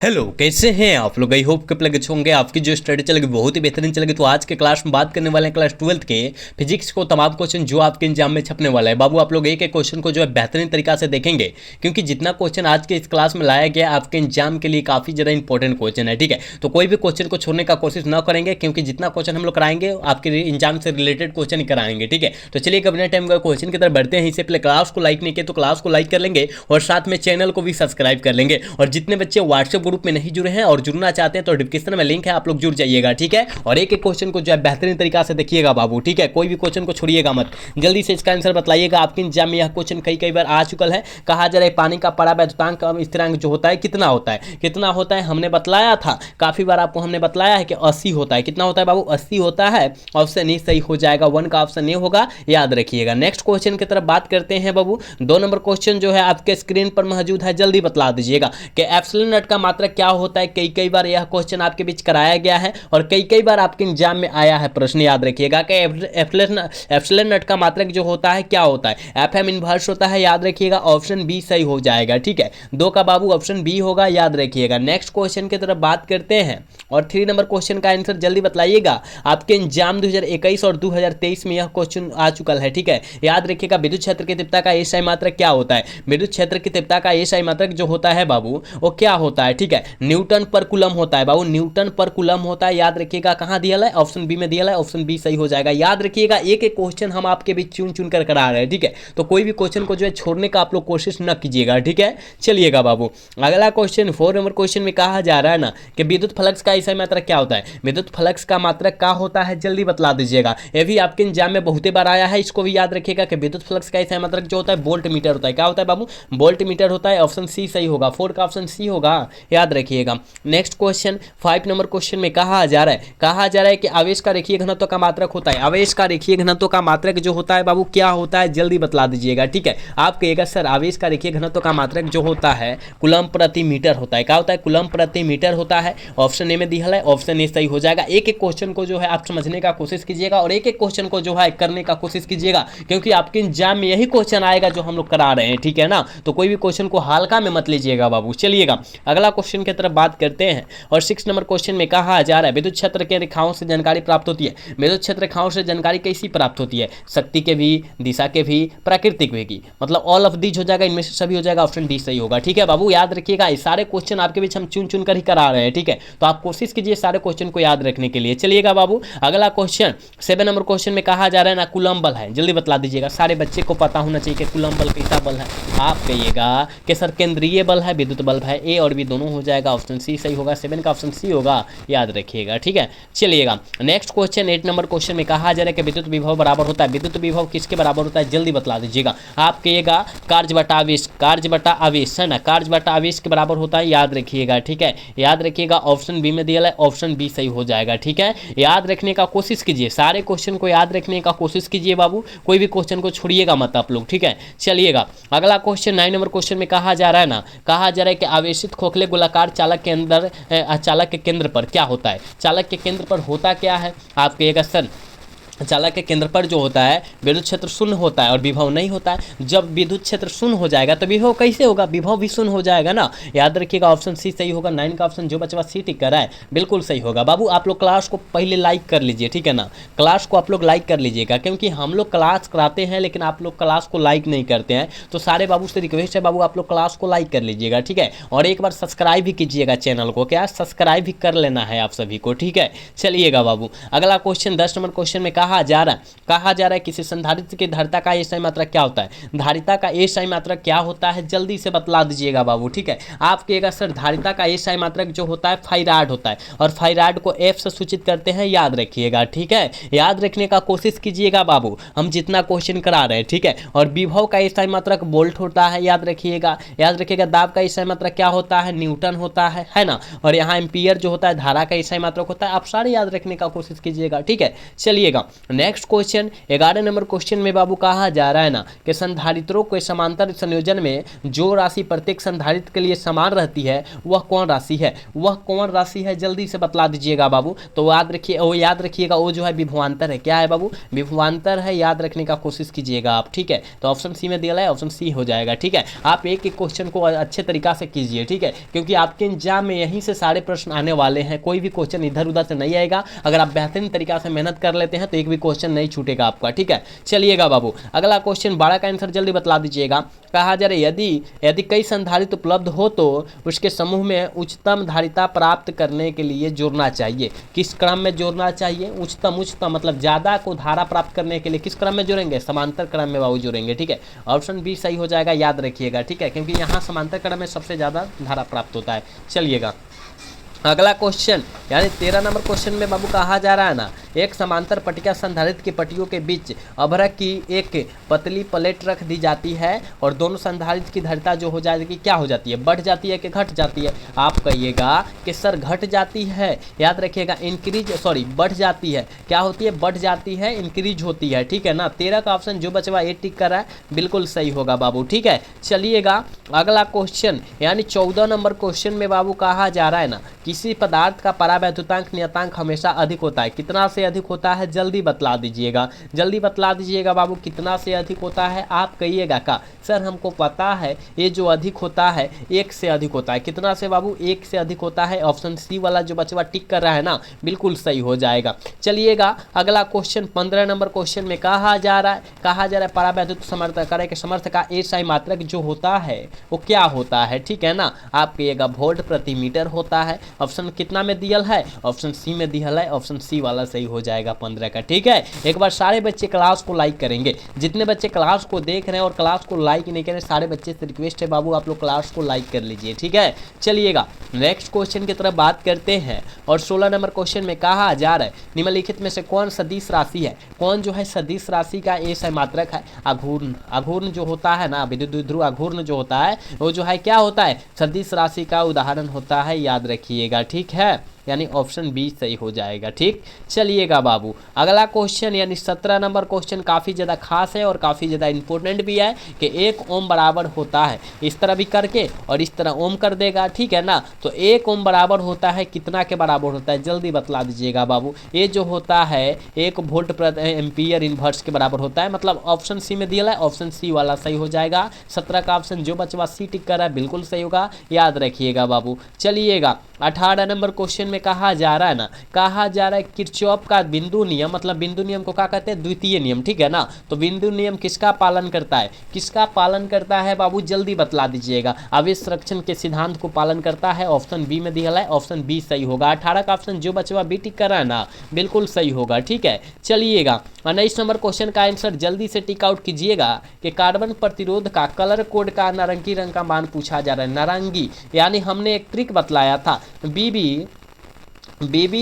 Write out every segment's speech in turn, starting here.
Hello, कैसे हैं आप लोग। आई होप कि लगे होंगे आपकी जो स्टडी चलेगी बहुत ही बेहतरीन चलेगी। तो आज के क्लास में बात करने वाले हैं क्लास 12th के फिजिक्स को तमाम क्वेश्चन जो आपके एग्जाम में छपने वाला है। बाबू आप लोग एक एक क्वेश्चन को जो है बेहतरीन तरीका से देखेंगे, क्योंकि जितना क्वेश्चन आज के इस क्लास में लाया गया आपके एग्जाम के लिए काफ़ी ज़्यादा इंपॉर्टेंट क्वेश्चन है। ठीक है, तो कोई भी क्वेश्चन को छोड़ने का कोशिश न करेंगे, क्योंकि जितना क्वेश्चन हम लोग कराएंगे आपके एग्जाम से रिलेटेड क्वेश्चन ही कराएंगे। ठीक है, तो चलिए अपने टाइम का क्वेश्चन की तरफ बढ़ते हैं। इससे पहले क्लास को लाइक नहीं किया तो क्लास को लाइक कर लेंगे और साथ में चैनल को भी सब्सक्राइब कर लेंगे। और जितने बच्चे व्हाट्सएप ग्रुप में नहीं जुड़े हैं और जुड़ना चाहते हैं तो डिस्क्रिप्शन में लिंक है, आप लोग जुड़ जाइएगा। ठीक है, और एक एक क्वेश्चन को जो है बेहतरीन तरीका से देखिएगा बाबू। ठीक है, कोई भी क्वेश्चन को छोड़िएगा मत, जल्दी से इसका आंसर बताइएगा। आपके एग्जाम में यह क्वेश्चन कई बार आ चुका है। कहा जा रहा है पानी का परावैद्युतांक स्थिरांक जो होता है कितना होता है, कितना होता है हमने बतलाया था काफी बार आपको, हमने बतलाया है कि 80 होता है। कितना होता है बाबू, 80 होता है। ऑप्शन ए सही हो जाएगा, 1 का ऑप्शन ए होगा, याद रखिएगा। नेक्स्ट क्वेश्चन की तरफ बात करते हैं बाबू। 2 नंबर क्वेश्चन जो है आपके स्क्रीन पर मौजूद है, जल्दी बतला दीजिएगा कि एप्सिलॉन नॉट का मात्रक क्या होता है। कई बार यह क्वेश्चन आपके बीच कराया गया है और कई बार आपके एग्जाम में आया है प्रश्न, याद रखिएगा कि एप्सिलॉन नॉट का मात्रक जो होता है क्या होता है, एफएम इनवर्स होता है, याद रखिएगा। ऑप्शन बी सही हो जाएगा। ठीक है, 2 का बाबू ऑप्शन बी होगा, याद रखिएगा। नेक्स्ट क्वेश्चन की तरफ बात करते हैं और 3 नंबर क्वेश्चन का आंसर जल्दी बताइएगा। आपके एग्जाम 2021 और 2023 में यह क्वेश्चन आ चुका है। ठीक है, याद रखिएगा विद्युत क्षेत्र की तीव्रता का एसआई मात्रक क्या होता है। विद्युत क्षेत्र की तीव्रता का एसआई मात्रक जो होता है बाबू वो क्या होता है। ठीक है, न्यूटन पर कूलम होता है बाबू, न्यूटन पर कूलम होता है, याद रखिएगा। कहां दिया है, ऑप्शन बी में दिया है, ऑप्शन बी सही हो जाएगा। याद रखिएगा एक एक क्वेश्चन हम आपके बीच चुन चुन कर करा रहे हैं। ठीक है, तो कोई भी क्वेश्चन को जो है छोड़ने का आप लोग कोशिश न कीजिएगा। ठीक है, चलिएगा बाबू। अगला क्वेश्चन 4 नंबर क्वेश्चन में कहा जा रहा है ना कि विद्युत फ्लक्स का एसआई मात्रक क्या होता है। विद्युत फ्लक्स का मात्रक क्या होता है, जल्दी बतला दीजिएगा। ये भी आपके एग्जाम में बहुत बार आया है, इसको भी याद रखिएगा कि विद्युत फ्लक्स का एसआई मात्रक जो होता है वोल्ट मीटर होता है। क्या होता है बाबू, वोल्ट मीटर होता है। ऑप्शन सी सही होगा, 4 का ऑप्शन सी होगा, याद रखिएगा। नेक्स्ट क्वेश्चन 5 नंबर क्वेश्चन में कहा जा रहा है कि आवेश का रेखीय घनत्व का मात्रक होता है। आवेश का रेखीय घनत्व का मात्रक जो होता है बाबू क्या होता है, जल्दी बतला दीजिएगा। ठीक है, आप कहिएगा सर आवेश का रेखीय घनत्व का मात्रक जो होता है कूलम प्रति मीटर होता है। क्या होता है, कूलम प्रति मीटर होता है। ऑप्शन ए में दिया है, ऑप्शन ए सही हो जाएगा। एक एक क्वेश्चन को जो है आप समझने का कोशिश कीजिएगा और एक एक क्वेश्चन को जो है करने का कोशिश कीजिएगा, क्योंकि आपके एग्जाम में यही क्वेश्चन आएगा जो हम लोग करा रहे हैं। ठीक है ना, तो कोई भी क्वेश्चन को हल्का में मत लीजिएगा बाबू। चलिएगा अगला क्वेश्चन की तरफ बात करते हैं और 6 नंबर क्वेश्चन में कहा जा रहा है विद्युत क्षेत्र के रेखाओं से जानकारी प्राप्त होती है। विद्युत क्षेत्र रेखाओं से जानकारी कैसी प्राप्त होती है, शक्ति के भी, दिशा के भी, प्राकृतिक भी की, मतलब ऑल ऑफ दीज हो जाएगा, इनमें से सभी हो जाएगा। ऑप्शन डी सही होगा। ठीक है बाबू, याद रखिएगा ये सारे क्वेश्चन आपके बीच हम चुन चुन कर ही करा रहे हैं। ठीक है, तो आप कोशिश कीजिए सारे क्वेश्चन को याद रखने के लिए। चलिएगा बाबू अगला क्वेश्चन 7 नंबर क्वेश्चन में कहा जा रहा है ना कूलम बल है, जल्दी बतला दीजिएगा। सारे बच्चे को पता होना चाहिए कि कूलम बल कैसा बल है। आप कहिएगा कि सर केंद्रीय बल है, विद्युत बल है, ए और बी दोनों हो जाएगा। ऑप्शन सी सही होगा, 7 का ऑप्शन सी होगा, याद रखिएगा। ठीक है, चलिएगा नेक्स्ट क्वेश्चन 8 नंबर क्वेश्चन में कहा जा रहा है कि विद्युत विभव बराबर होता है। विद्युत विभव किसके बराबर होता है, जल्दी बतला दीजिएगा। आप कहिएगा कार्य बटा आवेश, कार्य बटा आवेश है ना, कार्य बटा आवेश के बराबर होता है, याद रखिएगा। ठीक है, याद रखिएगा। ऑप्शन बी में दिया है, ऑप्शन बी सही हो जाएगा। ठीक है, याद रखने का कोशिश कीजिए, सारे क्वेश्चन को याद रखने का कोशिश कीजिए बाबू, कोई भी क्वेश्चन को छोड़िएगा मत आप लोग। ठीक है, चलिएगा अगला क्वेश्चन 9 नंबर क्वेश्चन में कहा जा रहा है ना, कहा जा रहा है कि आवेशित खोखले गोलाकार चालक के अंदर चालक के केंद्र पर क्या होता है। चालक के केंद्र पर होता क्या है, आप कहिएगा सर चालक के केंद्र पर जो होता है विद्युत क्षेत्र शून्य होता है और विभव नहीं होता है। जब विद्युत क्षेत्र शून्य हो जाएगा तो विभव कैसे होगा, विभव भी शून्य हो जाएगा ना, याद रखिएगा। ऑप्शन सी सही होगा। 9 का ऑप्शन जो बचवा सी टिक कर रहा है बिल्कुल सही होगा। बाबू आप लोग क्लास को पहले लाइक कर लीजिए, ठीक है ना, क्लास को आप लोग लाइक कर लीजिएगा, क्योंकि हम लोग क्लास कराते हैं लेकिन आप लोग क्लास को लाइक नहीं करते हैं। तो सारे बाबू से रिक्वेस्ट है बाबू आप लोग क्लास को लाइक कर लीजिएगा। ठीक है, और एक बार सब्सक्राइब भी कीजिएगा चैनल को, क्या सब्सक्राइब भी कर लेना है आप सभी को। ठीक है, चलिएगा बाबू अगला क्वेश्चन 10 नंबर क्वेश्चन में कहा जा रहा है किसी संधारित्र की धारिता का एसआई मात्रक क्या होता है। धारिता का एसआई मात्रक क्या होता है, जल्दी से बतला दीजिएगा बाबू। ठीक है, आप कहिएगा सर धारिता का एसआई मात्रक जो होता है फाइराड होता है और फाइराड को एफ से सूचित करते हैं, याद रखिएगा। ठीक है, याद रखने का कोशिश कीजिएगा बाबू, हम जितना क्वेश्चन करा रहे हैं। ठीक है, और विभव का एसआई मात्रक वोल्ट होता है, याद रखिएगा। याद रखिएगा दाब का एसआई मात्रक क्या होता है, न्यूटन होता है ना। और यहाँ एम्पियर जो होता है धारा का एसआई मात्रक होता है। आप सारे याद रखने का कोशिश कीजिएगा। ठीक है, चलिएगा नेक्स्ट क्वेश्चन 11 नंबर क्वेश्चन में बाबू कहा जा रहा है ना कि संधारित्रों के समांतर संयोजन में जो राशि प्रत्येक संधारित्र के लिए समान रहती है वह कौन राशि है, वह कौन राशि है, जल्दी से बतला दीजिएगा बाबू। तो याद रखिएगा वो जो है विभवांतर है। क्या है बाबू? विभवांतर है, याद रखने का कोशिश कीजिएगा आप, ठीक है। तो ऑप्शन सी में दिया है, ऑप्शन सी हो जाएगा, ठीक है। आप एक एक क्वेश्चन को अच्छे तरीका से कीजिए, ठीक है, क्योंकि आपके एग्जाम में यहीं से सारे प्रश्न आने वाले हैं, कोई भी क्वेश्चन इधर उधर से नहीं आएगा। अगर आप बेहतरीन तरीका से मेहनत कर लेते हैं तो एक भी क्वेश्चन नहीं छूटेगा आपका, ठीक है। चलिएगा बाबू, अगला क्वेश्चन 12 का आंसर जल्दी बतला दीजिएगा। कहा जा रहा है यदि कई संधारित्र उपलब्ध हो तो उसके समूह में उच्चतम धारिता प्राप्त करने के लिए जोड़ना चाहिए। किस क्रम में जोड़ना चाहिए? उच्चतम मतलब ज्यादा को धारा प्राप्त करने के लिए किस क्रम में जोड़ेंगे? समांतर क्रम में बाबू जोड़ेंगे, ठीक है। ऑप्शन बी सही हो जाएगा, याद रखिएगा, ठीक है, क्योंकि यहाँ समांतर क्रम में सबसे ज्यादा धारा प्राप्त होता है। चलिएगा अगला क्वेश्चन यानी 13 नंबर क्वेश्चन में बाबू कहा जा रहा है ना, एक समांतर पट्टिका संधारित्र की पट्टियों के बीच अभ्रक की एक पतली प्लेट रख दी जाती है और दोनों संधारित्र की धारिता जो हो जाएगी क्या हो जाती है? बढ़ जाती है कि घट जाती है? आप कहिएगा कि सर घट जाती है, याद रखिएगा, बढ़ जाती है। क्या होती है? बढ़ जाती है, इंक्रीज होती है, ठीक है ना। 13 का ऑप्शन जो बचवा ए टिक कर रहा है बिल्कुल सही होगा बाबू, ठीक है। चलिएगा अगला क्वेश्चन यानी 14 नंबर क्वेश्चन में बाबू कहा जा रहा है ना, किसी पदार्थ का परावैद्युतांक नियतांक हमेशा अधिक होता है। कितना से अधिक होता है? जल्दी बतला दीजिएगा, जल्दी बतला दीजिएगा बाबू, कितना से अधिक होता है? आप कहिएगा का सर हमको पता है ये जो अधिक होता है 1 से अधिक होता है। कितना से बाबू? 1 से अधिक होता है। ऑप्शन सी वाला जो बचवा टिक कर रहा है ना बिल्कुल सही हो जाएगा। चलिएगा अगला क्वेश्चन 15 नंबर क्वेश्चन में कहा जा रहा है परावैद्युत समर्थक कार्य के समर्थ का एसआई मात्रक जो होता है वो क्या होता है, ठीक है ना। आप कहिएगा वोल्ट प्रति मीटर होता है। ऑप्शन कितना में दियल है? ऑप्शन सी में दियल है, ऑप्शन सी वाला सही हो जाएगा 15 का, ठीक है। एक बार सारे बच्चे क्लास को लाइक करेंगे, जितने बच्चे क्लास को देख रहे हैं और क्लास को लाइक नहीं कर रहे, सारे बच्चे से रिक्वेस्ट है बाबू आप लोग क्लास को लाइक कर लीजिए, ठीक है। चलिएगा नेक्स्ट क्वेश्चन की तरफ बात करते हैं और 16 नंबर क्वेश्चन में कहा जा रहा है निम्नलिखित में से कौन सदिश राशि है? कौन जो है सदिश राशि का एसआई मात्रक है? आघूर्ण जो होता है ना, विद्युत द्विध्रुव आघूर्ण जो होता है वो जो है क्या होता है? सदिश राशि का उदाहरण होता है, याद रखिएगा, ठीक है। यानी ऑप्शन बी सही हो जाएगा, ठीक। चलिएगा बाबू अगला क्वेश्चन यानी 17 नंबर क्वेश्चन काफ़ी ज़्यादा खास है और काफ़ी ज़्यादा इंपॉर्टेंट भी है कि 1 ओम बराबर होता है, इस तरह भी करके और इस तरह ओम कर देगा, ठीक है ना। तो 1 ओम बराबर होता है कितना के बराबर होता है? जल्दी बतला दीजिएगा बाबू। ये जो होता है 1 वोल्ट प्रति एम्पीयर इनवर्स के बराबर होता है, मतलब ऑप्शन सी में दिया है, ऑप्शन सी वाला सही हो जाएगा। 17 का ऑप्शन जो बचवा सी टिक कर रहा है बिल्कुल सही होगा, याद रखिएगा बाबू। चलिएगा 18 नंबर क्वेश्चन में कहा जा रहा है ना, कहा जा रहा है किरचॉफ का बिंदु नियम, मतलब बिंदु नियम को क्या कहते हैं? द्वितीय नियम, ठीक है ना। तो बिंदु नियम किसका पालन करता है? किसका पालन करता है बाबू? जल्दी बतला दीजिएगा। आवेश संरक्षण के सिद्धांत को पालन करता है, ऑप्शन बी में दिया है, ऑप्शन बी सही होगा। 18 का ऑप्शन जो बचवा बी टिक कर रहा है ना बिल्कुल सही होगा, ठीक है। चलिएगा 19 नंबर क्वेश्चन का आंसर जल्दी से टिक आउट कीजिएगा कि कार्बन प्रतिरोध का कलर कोड का नारंगी रंग का मान पूछा जा रहा है। नारंगी यानी हमने एक ट्रिक बतलाया था, बीबी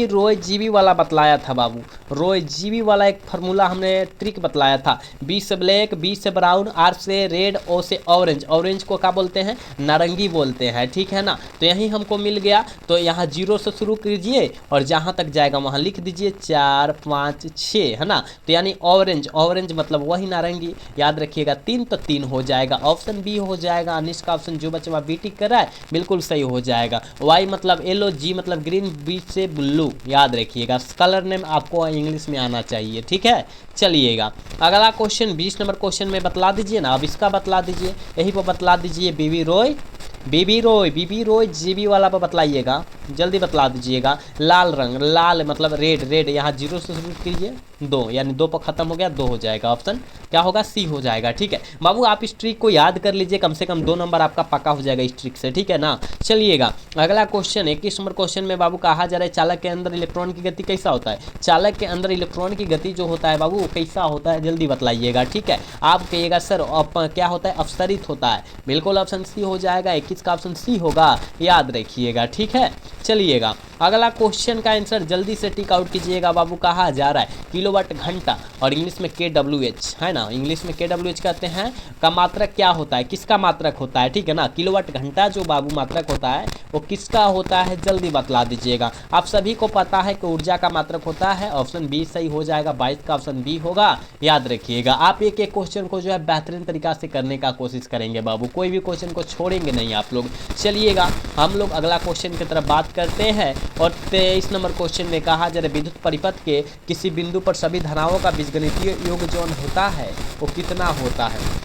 रोय जीबी वाला बतलाया था बाबू, रोय जीबी वाला एक फार्मूला हमने ट्रिक बतलाया था। बी से ब्लैक, बी से ब्राउन, आर से रेड, ओ से ऑरेंज। ऑरेंज को क्या बोलते हैं? नारंगी बोलते हैं, ठीक है ना। तो यही हमको मिल गया, तो यहाँ 0 से शुरू कीजिए और जहाँ तक जाएगा वहाँ लिख दीजिए 4 5 6, है ना। तो यानी ऑरेंज, ऑरेंज मतलब वही नारंगी, याद रखिएगा। 3 तो 3 हो जाएगा, ऑप्शन बी हो जाएगा। अनिश का ऑप्शन जो बच्चा बी टिक कर रहा है बिल्कुल सही हो जाएगा। वाई मतलब येलो, जी मतलब ग्रीन, बी से ब्लू, याद रखिएगा। कलर नेम आपको इंग्लिश में आना चाहिए, ठीक है। चलिएगा अगला क्वेश्चन 20 नंबर क्वेश्चन में बतला दीजिए ना, अब इसका बतला दीजिए, यही पर बतला दीजिए। बीबी रोय जीबी वाला पर बतलाइएगा, जल्दी बतला दीजिएगा। लाल रंग, लाल मतलब रेड, यहाँ 0 से शुरू कीजिए 2, यानी 2 पर खत्म हो गया, 2 हो जाएगा। ऑप्शन क्या होगा? सी हो जाएगा, ठीक है बाबू। आप इस ट्रिक को याद कर लीजिए, कम से कम 2 नंबर आपका पक्का हो जाएगा इस ट्रिक से, ठीक है ना। चलिएगा अगला क्वेश्चन 21 नंबर क्वेश्चन में बाबू कहा जा रहा है चालक के अंदर इलेक्ट्रॉन की गति कैसा होता है? चालक के अंदर इलेक्ट्रॉन की गति जो होता है बाबू वो कैसा होता है? जल्दी बतलाइएगा, ठीक है। आप कहिएगा सर क्या होता है? अपसरित होता है, बिल्कुल ऑप्शन सी हो जाएगा। 21 का ऑप्शन सी होगा, याद रखिएगा, ठीक है। चलिएगा अगला क्वेश्चन का आंसर जल्दी से टिक आउट कीजिएगा बाबू। कहा जा रहा है किलोवाट घंटा और इंग्लिश में KWH है ना, इंग्लिश में KWH कहते हैं, का मात्रक क्या होता है, किसका मात्रक होता है, ठीक है ना। किलोवाट घंटा जो बाबू मात्रक होता है वो किसका होता है, जल्दी बतला दीजिएगा। आप सभी को पता है कि ऊर्जा का मात्रक होता है। ऑप्शन बी सही हो जाएगा, 22 का ऑप्शन बी होगा, याद रखिएगा। आप एक एक क्वेश्चन को जो है बेहतरीन तरीका से करने का कोशिश करेंगे बाबू, कोई भी क्वेश्चन को छोड़ेंगे नहीं आप लोग। चलिएगा हम लोग अगला क्वेश्चन की तरफ बात करते हैं। और 23 नंबर क्वेश्चन में कहा जा रहा है विद्युत परिपथ के किसी बिंदु पर सभी धाराओं का बीजगणितीय योग जो होता है वो कितना होता है,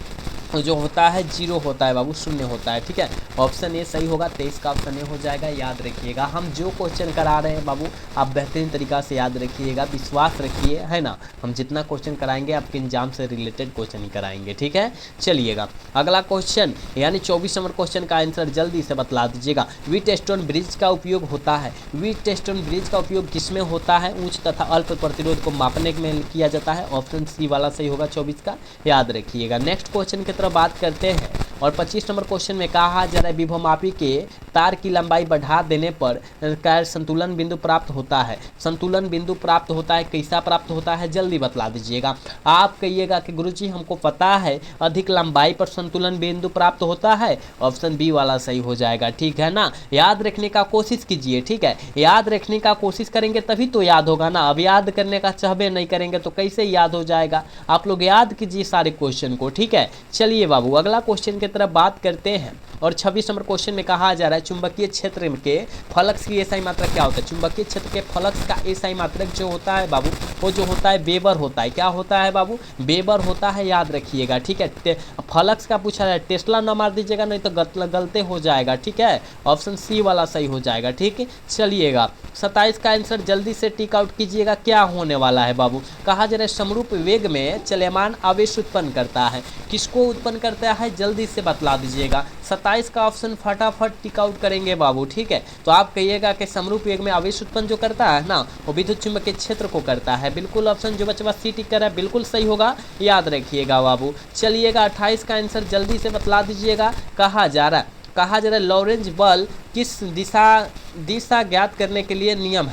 जो होता है 0 होता है बाबू, 0 होता है, ठीक है। ऑप्शन ए सही होगा, 23 का ऑप्शन ए हो जाएगा, याद रखिएगा। हम जो क्वेश्चन करा रहे हैं बाबू आप बेहतरीन तरीका से याद रखिएगा, विश्वास रखिए, है ना। हम जितना क्वेश्चन कराएंगे आपके एग्जाम से रिलेटेड क्वेश्चन ही कराएंगे, ठीक है। चलिएगा अगला क्वेश्चन यानी 24 नंबर क्वेश्चन का आंसर जल्दी से बतला दीजिएगा। व्हीटस्टोन ब्रिज का उपयोग होता है, व्हीटस्टोन ब्रिज का उपयोग किसमें होता है, उच्च तथा अल्प प्रतिरोध को मापने में किया जाता है। ऑप्शन सी वाला सही होगा 24 का, याद रखिएगा। नेक्स्ट क्वेश्चन की तरफ बात करते हैं। और 25 नंबर क्वेश्चन में कहा जा रहा है विभवमापी के तार की लंबाई बढ़ा देने पर संतुलन बिंदु प्राप्त होता है। संतुलन बिंदु प्राप्त होता है, कैसा प्राप्त होता है, जल्दी बतला दीजिएगा। आप कहिएगा कि गुरुजी हमको पता है अधिक लंबाई पर संतुलन बिंदु प्राप्त होता है। ऑप्शन बी वाला सही हो जाएगा, ठीक है ना। याद रखने का कोशिश कीजिए, ठीक है। याद रखने का कोशिश करेंगे तभी तो याद होगा ना। अब याद करने का चाहबे नहीं करेंगे तो कैसे याद हो जाएगा। आप लोग याद कीजिए सारे क्वेश्चन को, ठीक है। चलिए बाबू अगला क्वेश्चन की तरफ बात करते हैं। और 26 नंबर क्वेश्चन में कहा जा रहा है चुंबकीय क्षेत्र के फ्लक्स की एसआई मात्रक क्या होता है। चुंबकीय क्षेत्र के फ्लक्स का एसआई मात्रक जो होता है बाबू वो जो होता है वेबर होता है। क्या होता है बाबू, वेबर होता है, याद रखिएगा, ठीक है। फ्लक्स का पूछा जाए, टेस्ला ना मार दीजिएगा नहीं तो गलते हो जाएगा, ठीक है। ऑप्शन सी वाला सही हो जाएगा, ठीक है। चलिएगा 27 का आंसर जल्दी से टिक आउट कीजिएगा, क्या होने वाला है बाबू। कहा जा रहा है समरूप वेग में चलमान आवेश उत्पन्न करता है, किसको उत्पन्न करता है, जल्दी से बतला दीजिएगा। 27 का ऑप्शन फटाफट टिक आउट करेंगे बाबू, ठीक है। तो आप कहिएगा कि समरूप वेग में आवेश उत्पन्न जो करता है ना वो विद्युत चुंबकीय क्षेत्र को करता है। बिल्कुल ऑप्शन जो बच्चा सी टिक कर रहा है बिल्कुल सही होगा, याद रखिएगा बाबू। चलिएगा 28 का आंसर जल्दी से बतला दीजिएगा। कहा जा रहा है लॉरेंज बल किस दिशा ज्ञात करने के लिए नियम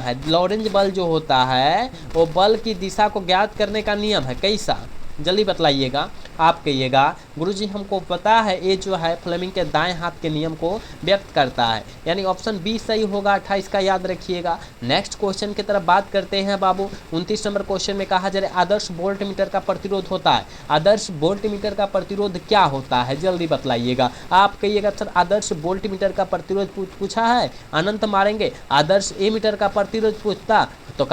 है। लॉरेंज बल जो होता है वो बल की दिशा को ज्ञात करने का नियम है, कैसा, जल्दी बतलाइएगा। आप कहिएगा गुरुजी हमको पता है ये जो है फ्लेमिंग के दाएं हाथ के नियम को व्यक्त करता है, यानी ऑप्शन बी सही होगा 28 का, याद रखिएगा। नेक्स्ट क्वेश्चन की तरफ बात करते हैं बाबू। 29 नंबर क्वेश्चन में कहा जा रहा है आदर्श वोल्ट मीटर का प्रतिरोध होता है। आदर्श वोल्ट मीटर का प्रतिरोध क्या होता है, जल्दी बतलाइएगा। आप कहिएगा सर आदर्श वोल्ट मीटर का प्रतिरोध पूछा है, अनंत मारेंगे। आदर्श ए मीटर का प्रतिरोध पूछता तो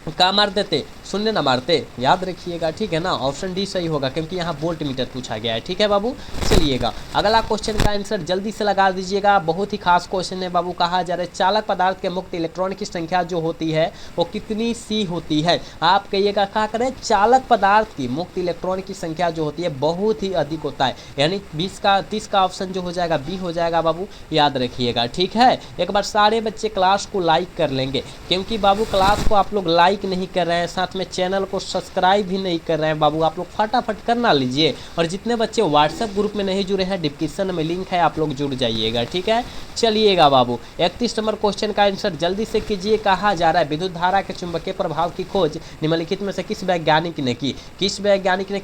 क्या मार देते, शून्य ना मारते, याद रखिएगा, ठीक है ना। ऑप्शन डी सही होगा क्योंकि यहाँ वोल्ट मीटर पूछा गया है, ठीक है बाबू। चलिएगा अगला क्वेश्चन का आंसर जल्दी से लगा दीजिएगा, बहुत ही खास क्वेश्चन है बाबू। कहा जा रहा है चालक पदार्थ के मुक्त इलेक्ट्रॉन की संख्या जो होती है वो कितनी सी होती है। आप कहिएगा क्या करें, चालक पदार्थ की मुक्त इलेक्ट्रॉन की संख्या जो होती है बहुत ही अधिक होता है, यानी 30 का ऑप्शन जो हो जाएगा बी हो जाएगा बाबू, याद रखिएगा, ठीक है। एक बार सारे बच्चे क्लास को लाइक कर लेंगे क्योंकि बाबू क्लास को आप लोग लाइक नहीं कर रहे हैं, साथ में चैनल को सब्सक्राइब भी नहीं कर रहे हैं बाबू। आप लोग फटाफट करना लीजिए। और जितने बच्चे व्हाट्सएप ग्रुप में नहीं जुड़े हैं डिस्क्रिप्शन में लिंक है, आप लोग जुड़ जाइएगा, ठीक है। चलिएगा बाबू 31 नंबर क्वेश्चन का आंसर जल्दी से कीजिए। कहा जा रहा है विद्युत धारा के चुंबकीय प्रभाव की खोज निम्नलिखित में से किस वैज्ञानिक ने की।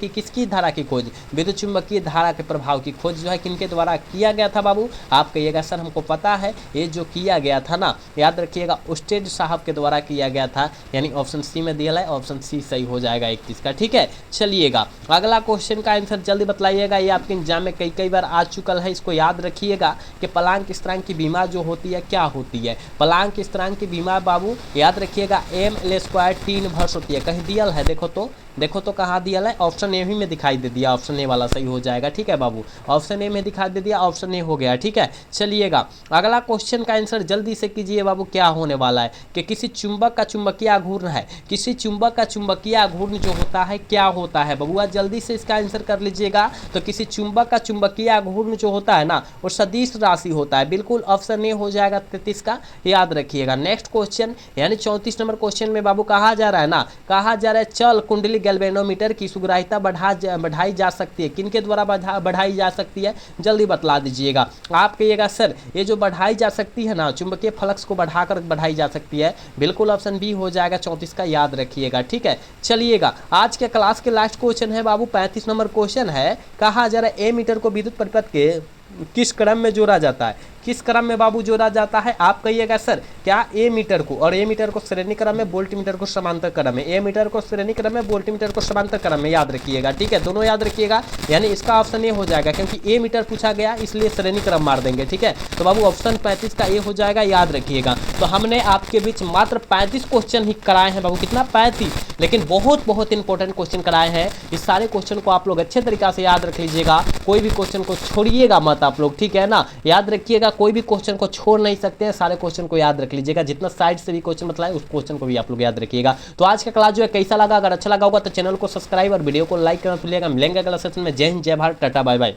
किसकी धारा की खोज, विद्युत चुंबकीय धारा के प्रभाव की खोज जो है किनके द्वारा किया गया था बाबू। आप कहिएगा सर हमको पता है ये जो किया गया था ना, याद रखिएगा उस्टेड साहब के द्वारा किया गया था, यानी ऑप्शन सी में दिया है, ऑप्शन सी सही हो जाएगा 31 का, ठीक है। चलिएगा अगला क्वेश्चन का आंसर जल्दी बतलाइएगा, ये आपके एग्जाम में कई बार आ चुका है, इसको याद रखिएगा कि प्लांक स्थिरांक की बीमा जो होती है क्या होती है। प्लांक स्थिरांक की बीमा बाबू याद रखिएगा mL² T इनवर्स होती है। कहीं दिया है, देखो तो कहाँ दिया है, ऑप्शन ए ही में दिखाई दे दिया, ऑप्शन ए वाला सही हो जाएगा, ठीक है बाबू। ऑप्शन ए में दिखाई दे दिया, ऑप्शन ए हो गया, ठीक है। चलिएगा अगला क्वेश्चन का आंसर जल्दी से कीजिए बाबू, क्या होने वाला है कि किसी चुंबक का चुंबकीय आघूर्ण है, किसी चुंबक का चुंबकीय आघूर्ण जो होता है क्या होता है बबुआ, जल्दी से इसका आंसर कर लीजिएगा। तो किसी चुंबक का चुंबकीय आघूर्ण जो होता है ना वो सदिश राशि होता है, बिल्कुल ऑप्शन ए हो जाएगा 33 का, याद रखिएगा। नेक्स्ट क्वेश्चन यानी 34 नंबर क्वेश्चन में बाबू कहा जा रहा है चल कुंडली गैल्वेनोमीटर की सुग्राह्यता बढ़ाई जा सकती है? किनके द्वारा बढ़ाई जा सकती है, जल्दी बतला दीजिएगा। आप कहिएगा सर ये जो बढ़ाई जा सकती है ना, चुंबकीय फ्लक्स को बढ़ाकर बढ़ाई जा सकती है। बिल्कुल ऑप्शन बी हो जाएगा 34 का, याद रखिएगा। ठीक है, चलिएगा आज के क्लास के लास्ट क्वेश्चन है बाबू, 35 नंबर क्वेश्चन है। कहा जरा ए मीटर को विद्युत परिपथ के किस क्रम में जोड़ा जाता है? किस क्रम में बाबू जोड़ा जाता है? आप कहिएगा सर क्या ए मीटर को, और ए मीटर को श्रेणी क्रम में, वोल्ट मीटर को समांतर क्रम में। ए मीटर को श्रेणी क्रम में, वोल्ट मीटर को समांतर क्रम में, याद रखिएगा। ठीक है, दोनों याद रखिएगा, यानी इसका ऑप्शन ए हो जाएगा, क्योंकि ए मीटर पूछा गया इसलिए श्रेणी क्रम मार देंगे। ठीक है, तो बाबू ऑप्शन 35 का ए हो जाएगा, याद रखिएगा। तो हमने आपके बीच मात्र 35 क्वेश्चन ही कराए हैं बाबू, कितना 35, लेकिन बहुत इंपॉर्टेंट क्वेश्चन कराए हैं। इस सारे क्वेश्चन को आप लोग अच्छे तरीका से याद रख लीजिएगा, कोई भी क्वेश्चन को छोड़िएगा मत आप लोग। ठीक है ना, याद रखिएगा, कोई भी क्वेश्चन को छोड़ नहीं सकते हैं, सारे क्वेश्चन को याद रख लीजिएगा। जितना साइड से भी क्वेश्चन बताए उस क्वेश्चन को भी आप लोग याद रखिएगा। तो आज का क्लास जो है कैसा लगा, अगर अच्छा लगा होगा तो चैनल को सब्सक्राइब और वीडियो को लाइक करना भूलिएगा। मिलेंगे अगला सेशन में। जय हिंद, जय भारत, टाटा, बाय बाय।